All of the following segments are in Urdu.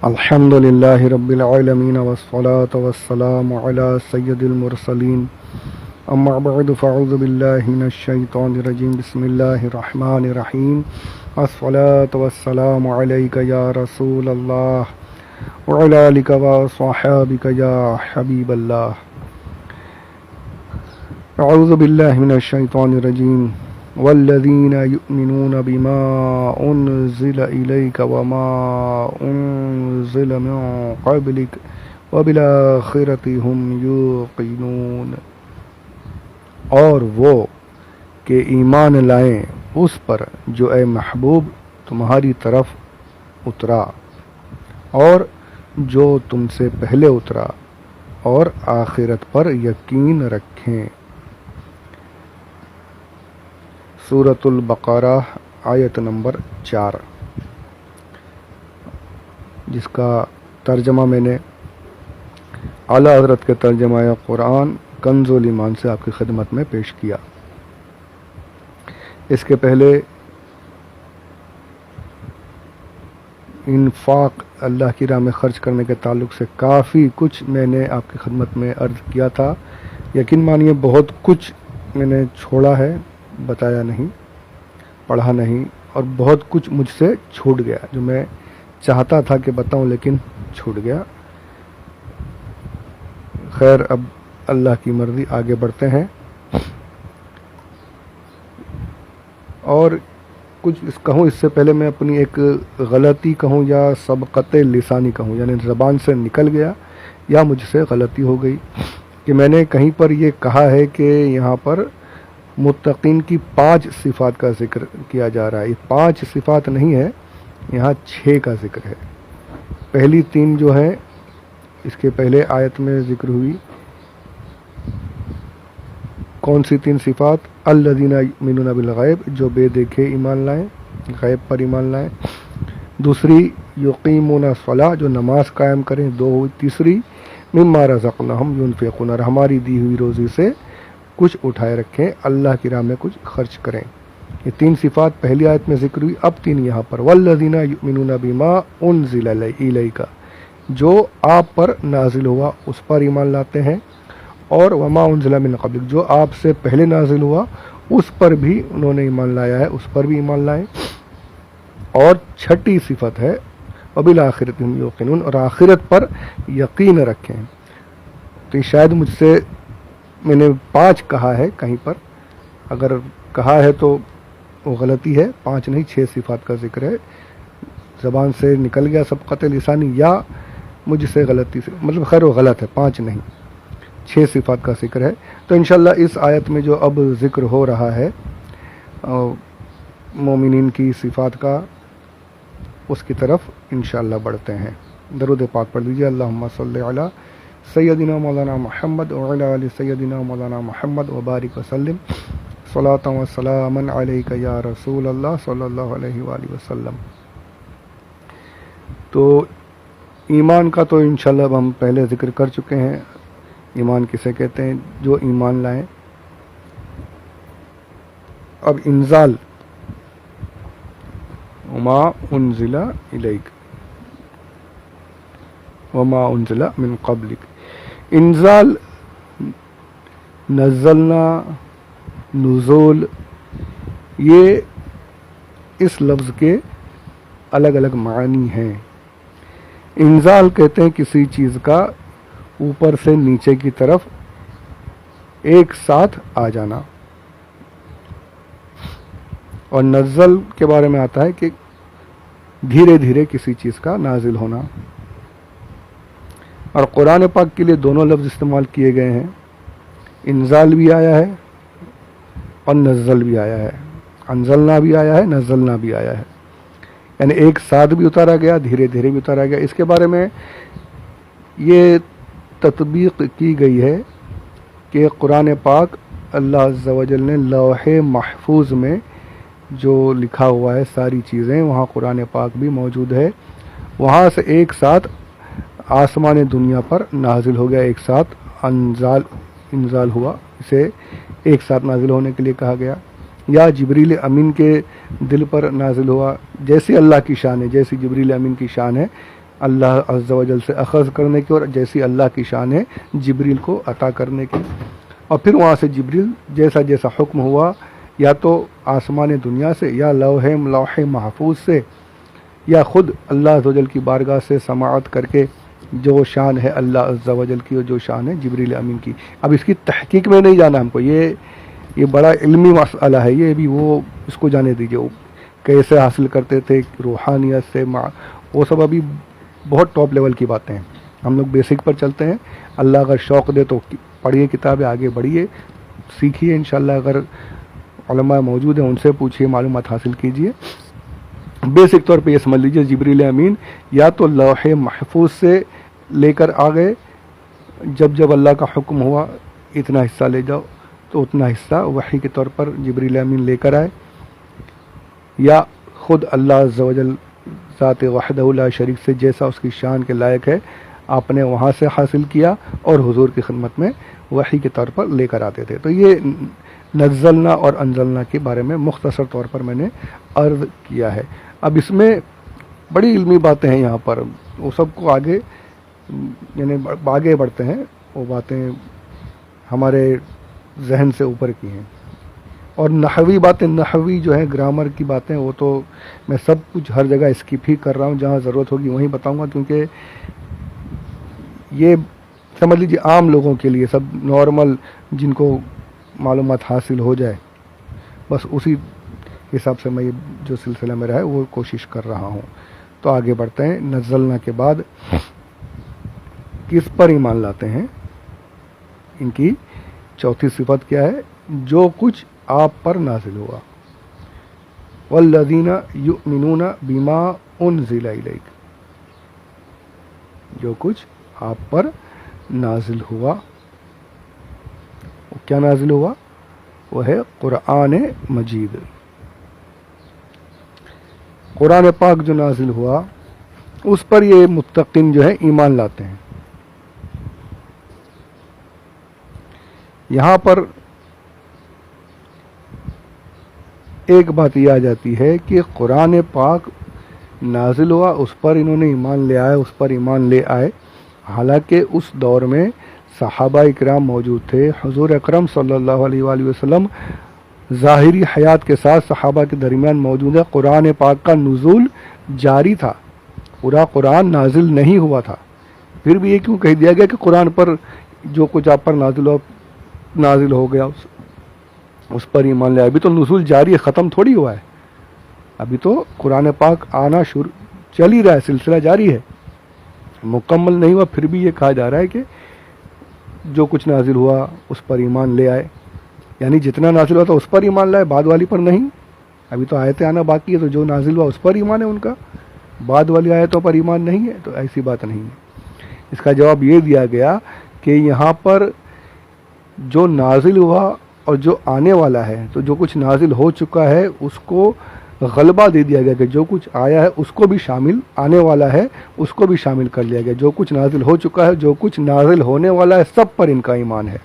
الحمد لله رب العالمين والصلاة والسلام على سيد المرسلين أما بعد فأعوذ بالله من الشيطان الرجيم بسم الله الرحمن الرحيم الصلاة والسلام عليك يا رسول الله وعلى آلك وصحابك يا حبيب الله. أعوذ بالله من الشيطان الرجيم والذين يؤمنون بما أنزل إليك وما أنزل من قبلك وبالآخرة هم يوقنون. اور وہ کہ ایمان لائیں اس پر جو اے محبوب تمہاری طرف اترا اور جو تم سے پہلے اترا اور آخرت پر یقین رکھیں. سورۃ البقرہ آیت نمبر 4، جس کا ترجمہ میں نے اعلیٰ حضرت کے ترجمہ قرآن کنز الایمان سے آپ کی خدمت میں پیش کیا. اس کے پہلے انفاق اللہ کی راہ میں خرچ کرنے کے تعلق سے کافی کچھ میں نے آپ کی خدمت میں عرض کیا تھا. یقین مانیے بہت کچھ میں نے چھوڑا ہے، بتایا نہیں، پڑھا نہیں، اور بہت کچھ مجھ سے چھوٹ گیا جو میں چاہتا تھا کہ بتاؤں لیکن چھوٹ گیا. خیر، اب اللہ کی مرضی، آگے بڑھتے ہیں. اور کچھ کہوں اس سے پہلے میں اپنی ایک غلطی کہوں یا سبقت لسانی کہوں، یعنی زبان سے نکل گیا یا مجھ سے غلطی ہو گئی کہ میں نے کہیں پر یہ کہا ہے کہ یہاں پر متقین کی 5 صفات کا ذکر کیا جا رہا ہے. یہ 5 صفات نہیں ہے، یہاں 6 کا ذکر ہے. پہلی 3 جو ہیں اس کے پہلے آیت میں ذکر ہوئی. کون سی 3 صفات؟ الذین یؤمنون بالغیب، جو بے دیکھے ایمان لائیں، غیب پر ایمان لائیں. دوسری یقیمون الصلاۃ، جو نماز قائم کریں. 2 تیسری مما رزقناہم ینفقون، اور ہماری دی ہوئی روزی سے کچھ اٹھائے رکھیں، اللہ کی راہ میں کچھ خرچ کریں. یہ 3 صفات پہلی آیت میں ذکر ہوئی. اب 3 یہاں پر. والذین یؤمنون بما انزل الیک، جو آپ پر نازل ہوا اس پر ایمان لاتے ہیں. اور وما انزل من قبلک، جو آپ سے پہلے نازل ہوا اس پر بھی انہوں نے ایمان لایا ہے، اس پر بھی ایمان لائیں. اور 6ٹھی صفت ہے وبالآخرۃ هم یوقنون، اور آخرت پر یقین رکھیں. تو شاید مجھ سے میں نے 5 کہا ہے کہیں پر، اگر کہا ہے تو وہ غلطی ہے. 5 نہیں، 6 صفات کا ذکر ہے. زبان سے نکل گیا سبقت لسانی یا مجھ سے غلطی سے، مطلب خیر وہ غلط ہے، 5 نہیں 6 صفات کا ذکر ہے. تو انشاءاللہ اس آیت میں جو اب ذکر ہو رہا ہے مومنین کی صفات کا، اس کی طرف انشاءاللہ بڑھتے ہیں. درود پاک پڑھ لیجیے. اللہم صلی علی سیدنا مولانا محمد وعلی آل سیدنا مولانا محمد وبارک وسلم صلاۃ و سلام علیک یا رسول اللہ صلی اللہ علیہ وآلہ وسلم. تو ایمان کا تو انشاءاللہ اب ہم پہلے ذکر کر چکے ہیں. ایمان کسے کہتے ہیں؟ جو ایمان لائیں. اب انزال، وما انزل الیک وما انزل من قبلک. انزال، نزلنا، نزول، یہ اس لفظ کے الگ الگ معنی ہیں. انزال کہتے ہیں کسی چیز کا اوپر سے نیچے کی طرف ایک ساتھ آ جانا. اور نزل کے بارے میں آتا ہے کہ دھیرے دھیرے کسی چیز کا نازل ہونا. اور قرآن پاک کے لیے دونوں لفظ استعمال کیے گئے ہیں. انزال بھی آیا ہے اور نزل بھی آیا ہے. انزلنا بھی آیا ہے، نزلنا بھی آیا ہے، یعنی ایک ساتھ بھی اتارا گیا، دھیرے دھیرے بھی اتارا گیا. اس کے بارے میں یہ تطبیق کی گئی ہے کہ قرآن پاک اللہ عز و جل نے لوح محفوظ میں جو لکھا ہوا ہے ساری چیزیں، وہاں قرآن پاک بھی موجود ہے. وہاں سے ایک ساتھ آسمان دنیا پر نازل ہو گیا، ایک ساتھ انزال ہوا، اسے ایک ساتھ نازل ہونے کے لیے کہا گیا. یا جبریل امین کے دل پر نازل ہوا، جیسی اللہ کی شان ہے، جیسی جبریل امین کی شان ہے اللہ عز و جل سے اخذ کرنے کی، اور جیسی اللہ کی شان ہے جبریل کو عطا کرنے کی۔ اور پھر وہاں سے جبریل جیسا جیسا حکم ہوا، یا تو آسمان دنیا سے، یا لوح محفوظ سے، یا خود اللہ عز و جل کی بارگاہ سے سماعت کر کے، جو شان ہے اللہ عز و جل کی اور جو شان ہے جبریل امین کی۔ اب اس کی تحقیق میں نہیں جانا ہم کو، یہ بڑا علمی مسئلہ ہے، یہ بھی وہ اس کو جانے دیجیے، وہ کیسے حاصل کرتے تھے روحانیت سے، وہ سب ابھی بہت ٹاپ لیول کی باتیں ہیں، ہم لوگ بیسک پر چلتے ہیں۔ اللہ اگر شوق دے تو پڑھیے کتابیں، آگے بڑھیے، سیکھیے انشاءاللہ، اگر علماء موجود ہیں ان سے پوچھیے، معلومات حاصل کیجیے۔ بیسک طور پہ یہ سمجھ لیجیے جبریل امین یا تو لوح محفوظ سے لے کر آ گئے، جب اللہ کا حکم ہوا اتنا حصہ لے جاؤ تو اتنا حصہ وحی کے طور پر جبریل امین لے کر آئے، یا خود اللہ عز و جل ذات وحدہ لا شریک سے جیسا اس کی شان کے لائق ہے آپ نے وہاں سے حاصل کیا اور حضور کی خدمت میں وحی کے طور پر لے کر آتے تھے۔ تو یہ نزلنا اور انزلنا کے بارے میں مختصر طور پر میں نے عرض کیا ہے۔ اب اس میں بڑی علمی باتیں ہیں یہاں پر، وہ سب کو آگے یعنی آگے بڑھتے ہیں، وہ باتیں ہمارے ذہن سے اوپر کی ہیں۔ اور نحوی باتیں، نحوی جو ہے گرامر کی باتیں، وہ تو میں سب کچھ ہر جگہ اسکپ ہی کر رہا ہوں، جہاں ضرورت ہوگی وہیں بتاؤں گا، کیونکہ یہ سمجھ لیجیے عام لوگوں کے لیے، سب نارمل جن کو معلومات حاصل ہو جائے، بس اسی حساب سے میں یہ جو سلسلہ میرا ہے وہ کوشش کر رہا ہوں۔ تو آگے بڑھتے ہیں۔ نزلنا کے بعد کس پر ایمان لاتے ہیں؟ ان کی چوتھی صفت کیا ہے؟ جو کچھ آپ پر نازل ہوا۔ والذین یؤمنون بما انزل الیک، جو کچھ آپ پر نازل ہوا، وہ کیا نازل ہوا؟ وہ ہے قرآن مجید، قرآن پاک جو نازل ہوا اس پر یہ متقین جو ہے ایمان لاتے ہیں۔ یہاں پر ایک بات یہ آ جاتی ہے کہ قرآن پاک نازل ہوا، اس پر انہوں نے ایمان لے آئے، اس پر ایمان لے آئے، حالانکہ اس دور میں صحابہ اکرام موجود تھے، حضور اکرم صلی اللہ علیہ وآلہ وسلم ظاہری حیات کے ساتھ صحابہ کے درمیان موجود ہے، قرآن پاک کا نزول جاری تھا، پورا قرآن نازل نہیں ہوا تھا، پھر بھی یہ کیوں کہہ دیا گیا کہ قرآن پر جو کچھ آپ پر نازل ہو گیا اس پر ایمان لے؟ ابھی تو نزول جاری ہے، ختم تھوڑی ہوا ہے، ابھی تو قرآن پاک آنا شروع چل ہی رہا ہے، سلسلہ جاری ہے، مکمل نہیں ہوا، پھر بھی یہ کہا جا رہا ہے کہ جو کچھ نازل ہوا اس پر ایمان لے آئے، یعنی جتنا نازل ہوا تھا اس پر ایمان لائے، بعد والی پر نہیں۔ ابھی تو آیتیں آنا باقی ہے، تو جو نازل ہوا اس پر ایمان ہے ان کا، بعد والی آیتوں پر ایمان نہیں ہے، تو ایسی بات نہیں ہے۔ اس کا جواب یہ دیا گیا کہ یہاں پر جو نازل ہوا اور جو آنے والا ہے، تو جو کچھ نازل ہو چکا ہے اس کو غلبہ دے دیا گیا کہ جو کچھ آیا ہے اس کو بھی شامل، آنے والا ہے اس کو بھی شامل کر لیا گیا، جو کچھ نازل ہو چکا ہے، جو کچھ نازل ہونے والا ہے، سب پر ان کا ایمان ہے،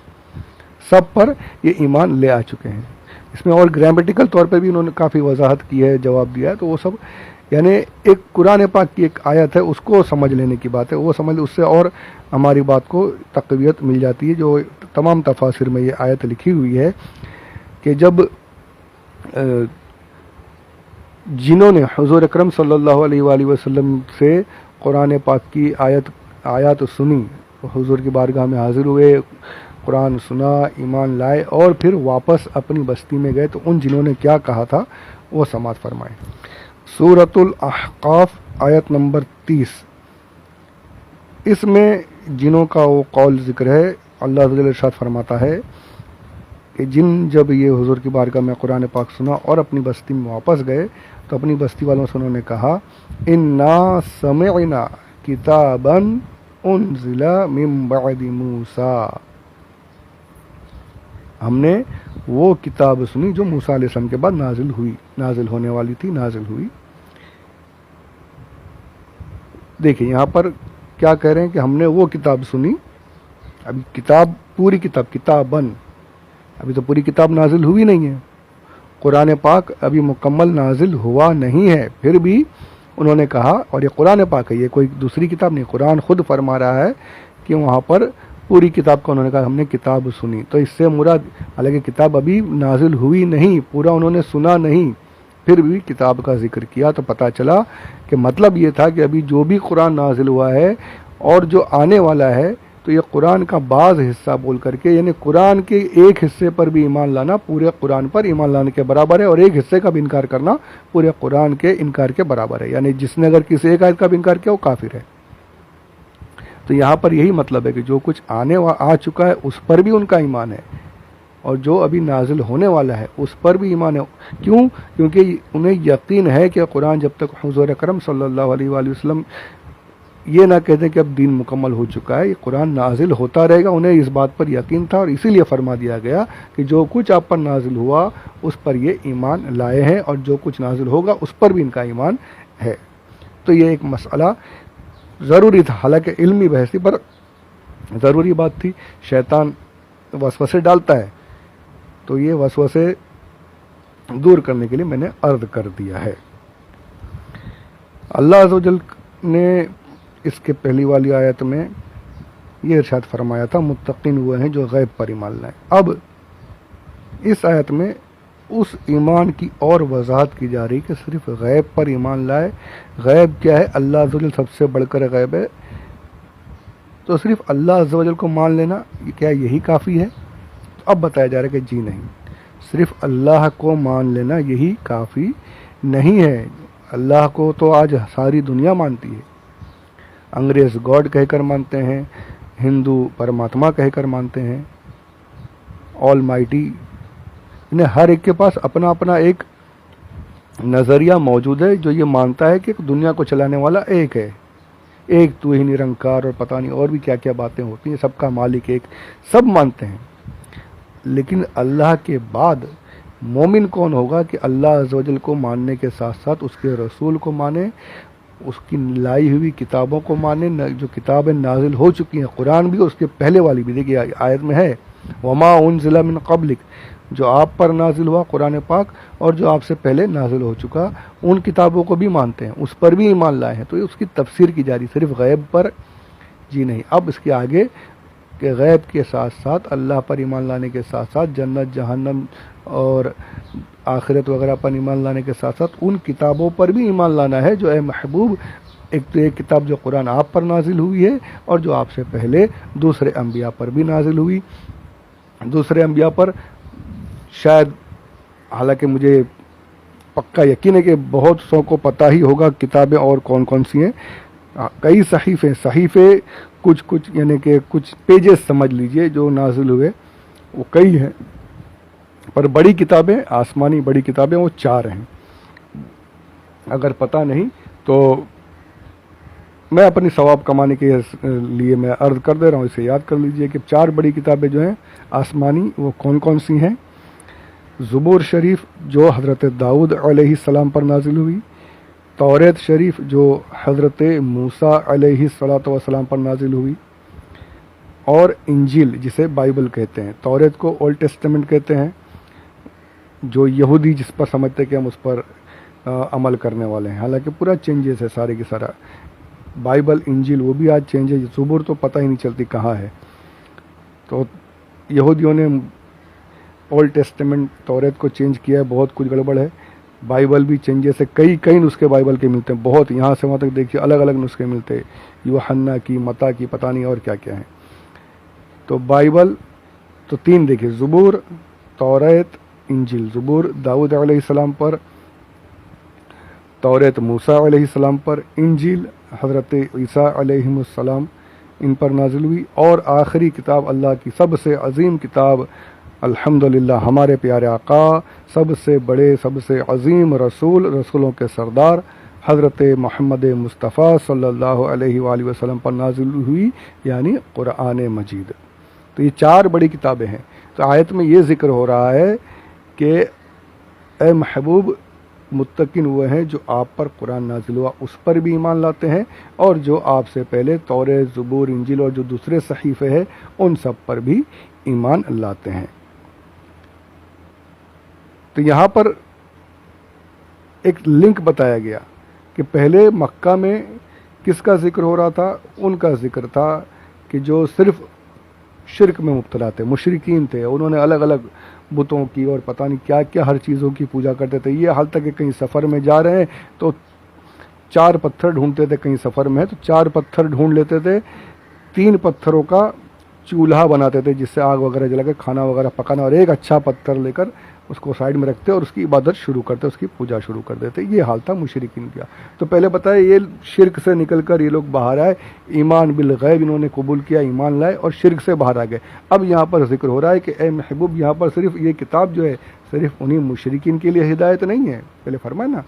سب پر یہ ایمان لے آ چکے ہیں۔ اس میں اور گرامیٹیکل طور پہ بھی انہوں نے کافی وضاحت کی ہے، جواب دیا ہے، تو وہ سب یعنی ایک قرآن پاک کی ایک آیت ہے، اس کو سمجھ لینے کی بات ہے، وہ سمجھ، اس سے اور ہماری بات کو تقویت مل جاتی ہے۔ جو تمام تفاسیر میں یہ آیت لکھی ہوئی ہے کہ جب جنہوں نے حضور اکرم صلی اللہ علیہ وآلہ وسلم سے قرآن پاک کی آیات سنی، حضور کی بارگاہ میں حاضر ہوئے، قرآن سنا، ایمان لائے اور پھر واپس اپنی بستی میں گئے، تو ان جنہوں نے کیا کہا تھا وہ سماعت فرمائیں۔ سورۃ الاحقاف آیت نمبر 30، اس میں جنوں کا وہ قول ذکر ہے۔ اللہ تعالی ارشاد فرماتا ہے کہ جب یہ حضور کی بارگاہ میں قرآن پاک سنا اور اپنی بستی میں واپس گئے، تو اپنی بستی والوں سے انہوں نے کہا انا سمعنا کتابا انزل من بعد موسیٰ، ہم نے وہ کتاب سنی جو موسیٰ علیہ السلام کے بعد نازل ہونے والی تھی، نازل ہوئی۔ دیکھیں یہاں پر کیا کہہ رہے ہیں کہ ہم نے وہ کتاب سنی، ابھی کتاب پوری کتابن، ابھی تو پوری کتاب نازل ہوئی نہیں ہے، قرآن پاک ابھی مکمل نازل ہوا نہیں ہے، پھر بھی انہوں نے کہا، اور یہ قرآن پاک ہے، یہ کوئی دوسری کتاب نہیں، قرآن خود فرما رہا ہے کہ وہاں پر پوری کتاب کا انہوں نے کہا ہم نے کتاب سنی. تو اس سے مراد، حالانکہ کتاب ابھی نازل ہوئی نہیں، پورا انہوں نے سنا نہیں، پھر بھی کتاب کا ذکر کیا، تو پتہ چلا کہ مطلب یہ تھا کہ ابھی جو بھی قرآن نازل ہوا ہے اور جو آنے والا ہے، تو یہ قرآن کا بعض حصہ بول کر کے، یعنی قرآن کے ایک حصے پر بھی ایمان لانا پورے قرآن پر ایمان لانے کے برابر ہے، اور ایک حصے کا بھی انکار کرنا پورے قرآن کے انکار کے برابر ہے. یعنی جس نے اگر کسی ایک آیت کا بھی انکار کیا وہ کافر ہے. تو یہاں پر یہی مطلب ہے کہ جو کچھ آ چکا ہے اس پر بھی ان کا ایمان ہے، اور جو ابھی نازل ہونے والا ہے اس پر بھی ایمان ہے. کیوں؟ کیونکہ انہیں یقین ہے کہ قرآن جب تک حضور اکرم صلی اللہ علیہ وآلہ وسلم یہ نہ کہتے کہ اب دین مکمل ہو چکا ہے، یہ قرآن نازل ہوتا رہے گا. انہیں اس بات پر یقین تھا، اور اسی لیے فرما دیا گیا کہ جو کچھ آپ پر نازل ہوا اس پر یہ ایمان لائے ہیں، اور جو کچھ نازل ہوگا اس پر بھی ان کا ایمان ہے. تو یہ ایک مسئلہ ضروری تھا، حالانکہ علمی بحثی پر ضروری بات تھی. شیطان وسوسے ڈالتا ہے، تو یہ وسوسے دور کرنے کے لیے میں نے عرض کر دیا ہے. اللہ عز و جل نے اس کے پہلی والی آیت میں یہ ارشاد فرمایا تھا متقین ہوئے ہیں جو غیب پر ایمان لائیں. اب اس آیت میں اس ایمان کی اور وضاحت کی جا رہی کہ صرف غیب پر ایمان لائے. غیب کیا ہے؟ اللہ عز و جل سب سے بڑھ کر غیب ہے، تو صرف اللہ عز و جل کو مان لینا کیا یہی کافی ہے؟ تو اب بتایا جا رہا ہے کہ جی نہیں، صرف اللہ کو مان لینا یہی کافی نہیں ہے. اللہ کو تو آج ساری دنیا مانتی ہے. انگریز گاڈ کہہ کر مانتے ہیں، ہندو پرماتما کہہ کر مانتے ہیں، آل مائٹی. انہیں ہر ایک کے پاس اپنا اپنا ایک نظریہ موجود ہے جو یہ مانتا ہے کہ دنیا کو چلانے والا ایک ہے، ایک تو ہی نرنکار، اور پتہ نہیں اور بھی کیا کیا باتیں ہوتی ہیں، سب کا مالک ایک، سب مانتے ہیں. لیکن اللہ کے بعد مومن کون ہوگا کہ اللہ عز و جل کو ماننے کے ساتھ ساتھ اس کے رسول کو مانے، اس کی لائی ہوئی کتابوں کو مانے، جو کتابیں نازل ہو چکی ہیں، قرآن بھی اس کے پہلے والی بھی. دیکھیے آیت میں ہے وما انزل من قبلک، جو آپ پر نازل ہوا قرآن پاک، اور جو آپ سے پہلے نازل ہو چکا ان کتابوں کو بھی مانتے ہیں، اس پر بھی ایمان لائے ہیں. تو یہ اس کی تفسیر کی جا رہی، صرف غیب پر جی نہیں. اب اس کے آگے کہ غیب کے ساتھ ساتھ اللہ پر ایمان لانے کے ساتھ ساتھ جنت جہنم اور آخرت وغیرہ پر ایمان لانے کے ساتھ ساتھ ان کتابوں پر بھی ایمان لانا ہے جو اے محبوب، ایک تو ایک کتاب جو قرآن آپ پر نازل ہوئی ہے، اور جو آپ سے پہلے دوسرے انبیاء پر بھی نازل ہوئی. دوسرے انبیاء پر شاید، حالانکہ مجھے پکا یقین ہے کہ بہت سو کو پتہ ہی ہوگا کتابیں اور کون کون سی ہیں. کئی صحیفے کچھ یعنی کہ کچھ پیجز سمجھ لیجئے جو نازل ہوئے وہ کئی ہیں، پر بڑی کتابیں، آسمانی بڑی کتابیں وہ 4 ہیں. اگر پتہ نہیں تو میں اپنی ثواب کمانے کے لیے میں عرض کر دے رہا ہوں، اسے یاد کر لیجئے کہ 4 بڑی کتابیں جو ہیں آسمانی وہ کون کون سی ہیں. زبور شریف جو حضرت داؤد علیہ السلام پر نازل ہوئی، توریت شریف جو حضرت موسیٰ علیہ السلام پر نازل ہوئی، اور انجیل جسے بائبل کہتے ہیں. توریت کو اولڈ ٹیسٹمنٹ کہتے ہیں، جو یہودی جس پر سمجھتے کہ ہم اس پر عمل کرنے والے ہیں، حالانکہ پورا چینجز ہے سارے کی سارا. بائبل انجیل وہ بھی آج چینج ہے. زبور تو پتہ ہی نہیں چلتی کہاں ہے. تو یہودیوں نے اولڈ ٹیسٹمنٹ توریت کو چینج کیا ہے، بہت کچھ گڑبڑ ہے. بائبل بھی چینجز ہے، کئی نسخے بائبل کے ملتے ہیں، بہت، یہاں سے وہاں تک دیکھیے الگ الگ نسخے ملتے ہیں، یوحنا کی، متی کی، پتہ نہیں اور کیا کیا ہیں. تو بائبل تو 3 دیکھیے، زبور، توریت، انجیل. زبور داؤد علیہ السلام پر، توریت موسیٰ علیہ السلام پر، انجیل حضرت عیسیٰ علیہ السلام ان پر نازل ہوئی، اور آخری کتاب اللہ کی سب سے عظیم کتاب الحمدللہ ہمارے پیارے آقا، سب سے بڑے، سب سے عظیم رسول، رسولوں کے سردار حضرت محمد مصطفیٰ صلی اللہ علیہ وآلہ وسلم پر نازل ہوئی، یعنی قرآن مجید. تو یہ 4 بڑی کتابیں ہیں. تو آیت میں یہ ذکر ہو رہا ہے کہ اے محبوب متقین ہوئے ہیں جو آپ پر قرآن نازل ہوا اس پر بھی ایمان لاتے ہیں، اور جو آپ سے پہلے توریت، زبور، انجیل اور جو دوسرے صحیفے ہیں ان سب پر بھی ایمان لاتے ہیں. تو یہاں پر ایک لنک بتایا گیا کہ پہلے مکہ میں کس کا ذکر ہو رہا تھا؟ ان کا ذکر تھا کہ جو صرف شرک میں مبتلا تھے، مشرکین تھے، انہوں نے الگ الگ بتوں کی اور پتہ نہیں کیا کیا ہر چیزوں کی پوجا کرتے تھے. یہ حال تک کہ کہیں سفر میں جا رہے ہیں تو 4 پتھر ڈھونڈتے تھے، کہیں سفر میں ہے تو 4 پتھر ڈھونڈ لیتے تھے، 3 پتھروں کا چولہا بناتے تھے جس سے آگ وغیرہ جلا کے کھانا وغیرہ پکانا، اور ایک اچھا پتھر لے کر اس کو سائیڈ میں رکھتے اور اس کی عبادت شروع کرتے، اس کی پوجا شروع کر دیتے. یہ حال تھا مشرکین کا. تو پہلے بتایا یہ شرک سے نکل کر یہ لوگ باہر آئے، ایمان بالغیب انہوں نے قبول کیا، ایمان لائے اور شرک سے باہر آ گئے. اب یہاں پر ذکر ہو رہا ہے کہ اے محبوب یہاں پر صرف یہ کتاب جو ہے صرف انہی مشرکین کے لیے ہدایت نہیں ہے. پہلے فرمایا نا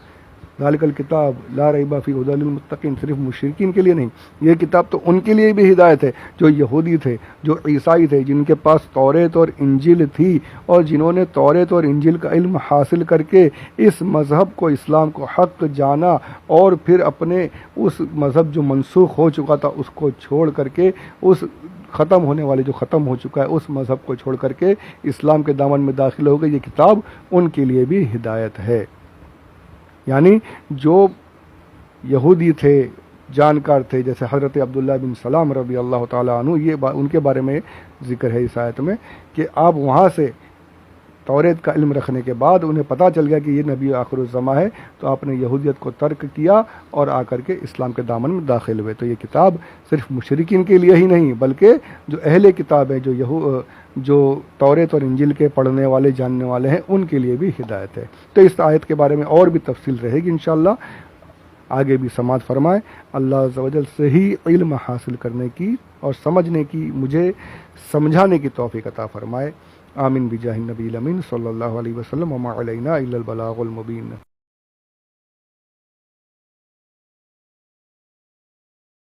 ذالک الکتاب لا ریب فیہ ھدی للمتقین، صرف مشرکین کے لیے نہیں، یہ کتاب تو ان کے لیے بھی ہدایت ہے جو یہودی تھے، جو عیسائی تھے، جن کے پاس توریت اور انجیل تھی اور جنہوں نے توریت اور انجیل کا علم حاصل کر کے اس مذہب کو، اسلام کو حق جانا اور پھر اپنے اس مذہب جو منسوخ ہو چکا تھا اس کو چھوڑ کر کے، اس ختم ہونے والے جو ختم ہو چکا ہے اس مذہب کو چھوڑ کر کے اسلام کے دامن میں داخل ہو گئے. یہ کتاب ان کے لیے بھی ہدایت ہے. یعنی جو یہودی تھے، جانکار تھے، جیسے حضرت عبداللہ بن سلام رضی اللہ تعالیٰ عنہ، یہ ان کے بارے میں ذکر ہے اس آیت میں کہ آپ وہاں سے توریت کا علم رکھنے کے بعد انہیں پتہ چل گیا کہ یہ نبی آخر الزماں ہے، تو آپ نے یہودیت کو ترک کیا اور آ کر کے اسلام کے دامن میں داخل ہوئے. تو یہ کتاب صرف مشرکین کے لیے ہی نہیں بلکہ جو اہل کتاب ہے، جو توریت اور انجیل کے پڑھنے والے جاننے والے ہیں، ان کے لیے بھی ہدایت ہے. تو اس آیت کے بارے میں اور بھی تفصیل رہے گی انشاءاللہ، آگے بھی سماعت فرمائے. اللہ عز و جل صحیح علم حاصل کرنے کی اور سمجھنے کی، مجھے سمجھانے کی توفیق عطا فرمائے. آمین بجاہ النبی الامین صلی اللہ علیہ وسلم. وما علینا الا البلاغ المبین.